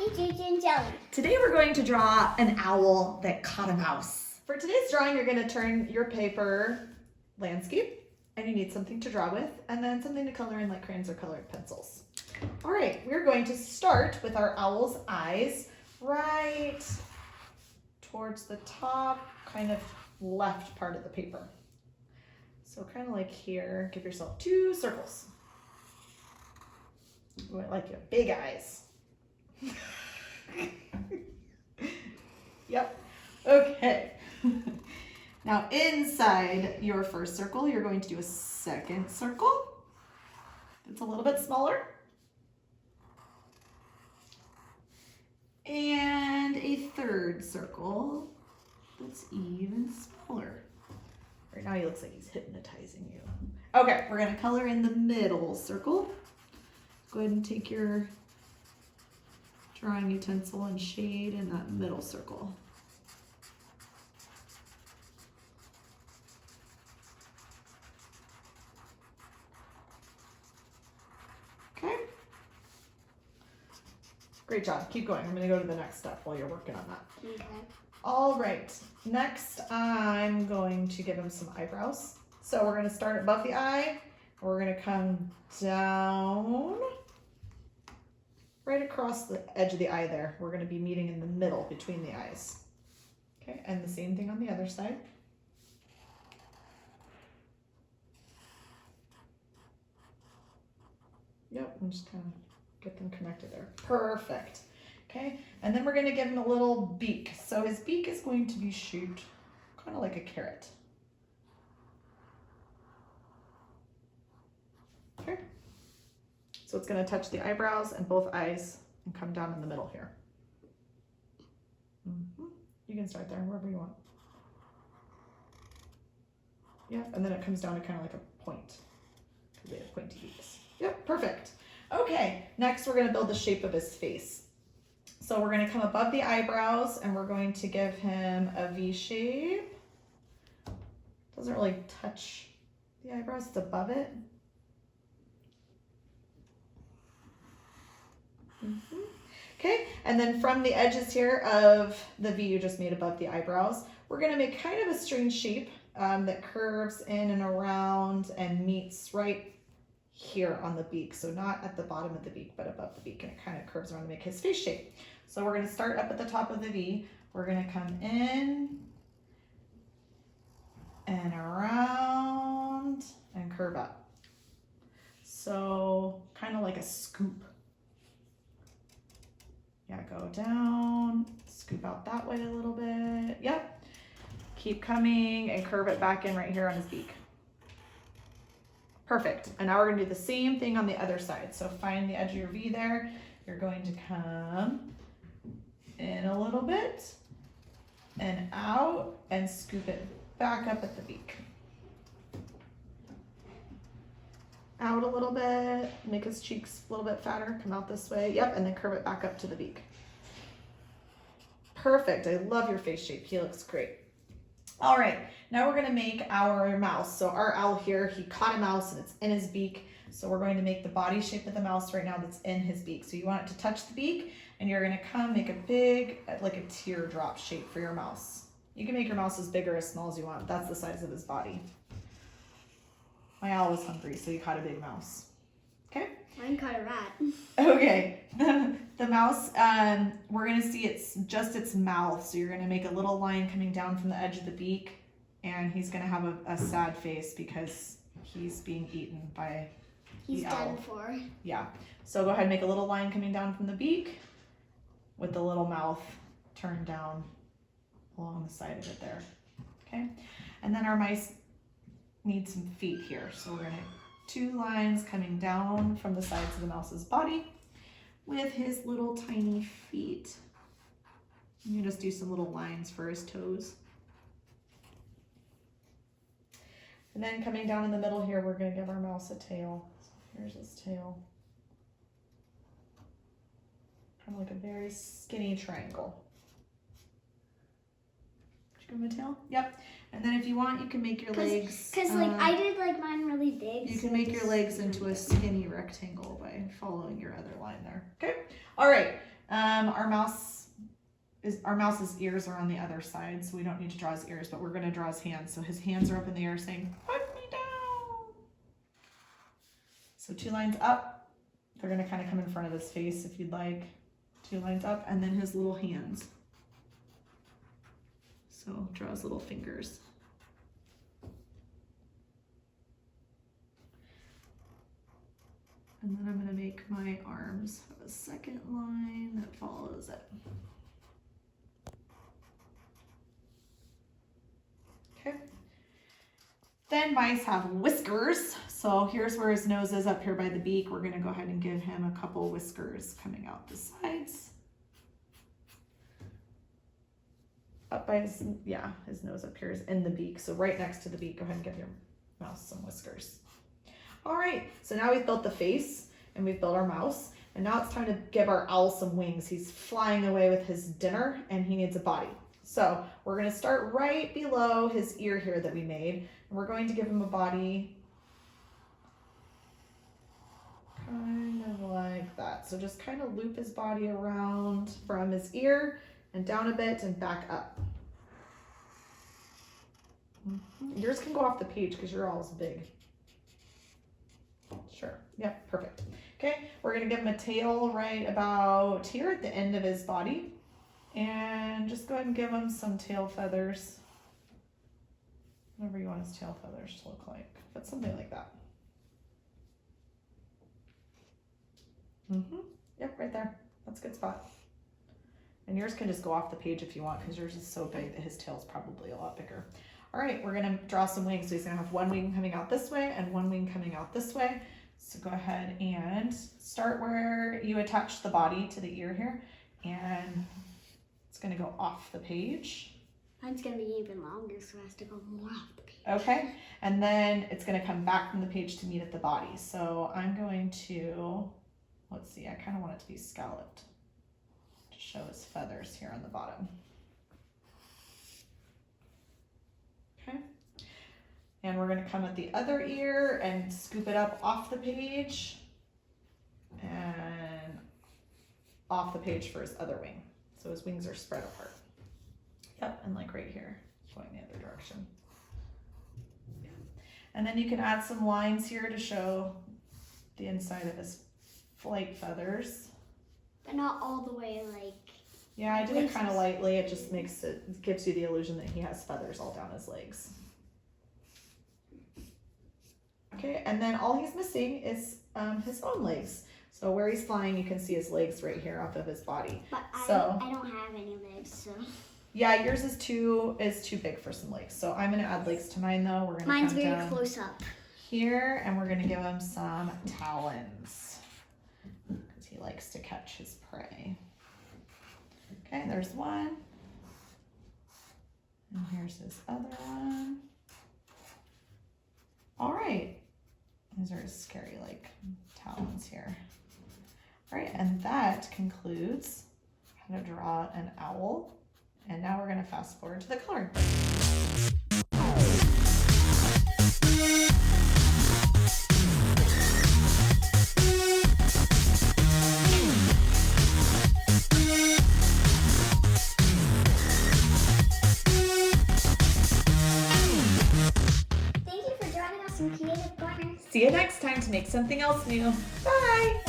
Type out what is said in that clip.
Jackie, JJ, and Jelly. Today we're going to draw an owl that caught a mouse. For today's drawing, you're going to turn your paper landscape, and you need something to draw with, and then something to color in like crayons or colored pencils. All right, we're going to start with our owl's eyes right towards the top, kind of left part of the paper. So kind of like here, give yourself 2 circles. You want like your big eyes. Yep. Okay. Now inside your first circle, you're going to do a second circle. It's a little bit smaller. And a third circle that's even smaller. Right now he looks like he's hypnotizing you. Okay, we're gonna color in the middle circle. Go ahead and take your drawing utensil and shade in that middle circle. Okay. Great job. Keep going. I'm going to go to the next step while you're working on that. Okay. All right. Next, I'm going to give him some eyebrows. So we're going to start above the eye. We're going to come down right across the edge of the eye there. We're going to be meeting in the middle between the eyes. Okay, and the same thing on the other side. Yep, and just kind of get them connected there. Perfect. Okay, and then we're going to give him a little beak. So his beak is going to be shaped kind of like a carrot. Okay, so it's going to touch the eyebrows and both eyes and come down in the middle here. You can start there, wherever you want. Yeah, and then it comes down to kind of like a point, because they have pointy beaks. Yep, perfect. Okay, next we're going to build the shape of his face. So we're going to come above the eyebrows and we're going to give him a V shape. Doesn't really touch the eyebrows, it's above it. Okay, and then from the edges here of the V you just made above the eyebrows, we're going to make kind of a strange shape that curves in and around and meets right here on the beak. So not at the bottom of the beak, but above the beak, and it kind of curves around to make his face shape. So we're going to start up at the top of the V. We're going to come in and around and curve up. So kind of like a scoop. Yeah, go down, scoop out that way a little bit. Yep. Keep coming and curve it back in right here on his beak. Perfect. And now we're going to do the same thing on the other side. So find the edge of your V there. You're going to come in a little bit and out and scoop it back up at the beak. Out a little bit, make his cheeks a little bit fatter, come out this way. Yep, and then curve it back up to the beak. Perfect. I love your face shape. He looks great. All right, now we're going to make our mouse. So our owl here, he caught a mouse and it's in his beak. So we're going to make the body shape of the mouse right now that's in his beak. So you want it to touch the beak and you're going to come make a big, like a teardrop shape for your mouse. You can make your mouse as big or as small as you want. That's the size of his body. My owl was hungry, so he caught a big mouse. Okay? Mine caught a rat. Okay. The mouse, we're going to see it's just its mouth. So you're going to make a little line coming down from the edge of the beak. And he's going to have a sad face because he's being eaten by the owl. He's done for. Yeah. So go ahead and make a little line coming down from the beak with the little mouth turned down along the side of it there. Okay? And then our mice need some feet here. So we're going to 2 lines coming down from the sides of the mouse's body with his little tiny feet. You just do some little lines for his toes. And then coming down in the middle here, we're going to give our mouse a tail. So here's his tail. Kind of like a very skinny triangle. Did you give him a tail? Yep. And then if you want, you can make your legs. Because like I did like mine really big. You can make your legs into a skinny rectangle by following your other line there. Okay. All right. Our mouse's ears are on the other side, so we don't need to draw his ears, but we're going to draw his hands. So his hands are up in the air saying, "Put me down." So 2 lines up. They're going to kind of come in front of his face if you'd like. 2 lines up, and then his little hands. So draw his little fingers. And then I'm going to make my arms have a second line that follows it. Okay. Then mice have whiskers. So here's where his nose is up here by the beak. We're going to go ahead and give him a couple whiskers coming out the sides. Up by his nose up here is in the beak. So right next to the beak, go ahead and give your mouse some whiskers. All right, so now we've built the face and we've built our mouse, and now it's time to give our owl some wings. He's flying away with his dinner and he needs a body. So we're gonna start right below his ear here that we made, and we're going to give him a body kind of like that. So just kind of loop his body around from his ear and down a bit and back up. Yours can go off the page because your owl's big. Sure, yep, perfect. Okay, we're gonna give him a tail right about here at the end of his body. And just go ahead and give him some tail feathers. Whatever you want his tail feathers to look like, but something like that. Yep, right there. That's a good spot. And yours can just go off the page if you want, because yours is so big that his tail's probably a lot bigger. All right, we're gonna draw some wings. So he's gonna have 1 wing coming out this way and 1 wing coming out this way. So go ahead and start where you attach the body to the ear here, and it's gonna go off the page. Mine's gonna be even longer, so it has to go more off the page. Okay, and then it's gonna come back from the page to meet at the body. So I'm going to, let's see, I kind of want it to be scalloped to show his feathers here on the bottom. Okay, and we're gonna come at the other ear and scoop it up off the page and off the page for his other wing. So his wings are spread apart. Yep, and like right here, going the other direction. Yeah. And then you can add some lines here to show the inside of his flight feathers. But not all the way, like... Yeah, I did it kind of lightly. It just makes it, gives you the illusion that he has feathers all down his legs. Okay, and then all he's missing is his own legs. So where he's flying, you can see his legs right here off of his body. But so, I don't have any legs, so... Yeah, yours is too big for some legs. So I'm gonna add legs to mine though. We're gonna Mine's come very down close up. Here, and we're gonna give him some talons because he likes to catch his prey. Okay, there's one. And here's his other one. All right. These are his scary like talons here. All right, and that concludes how to draw an owl. And now we're gonna fast forward to the coloring. Thank you for joining us in Creative Corner. See you next time to make something else new. Bye!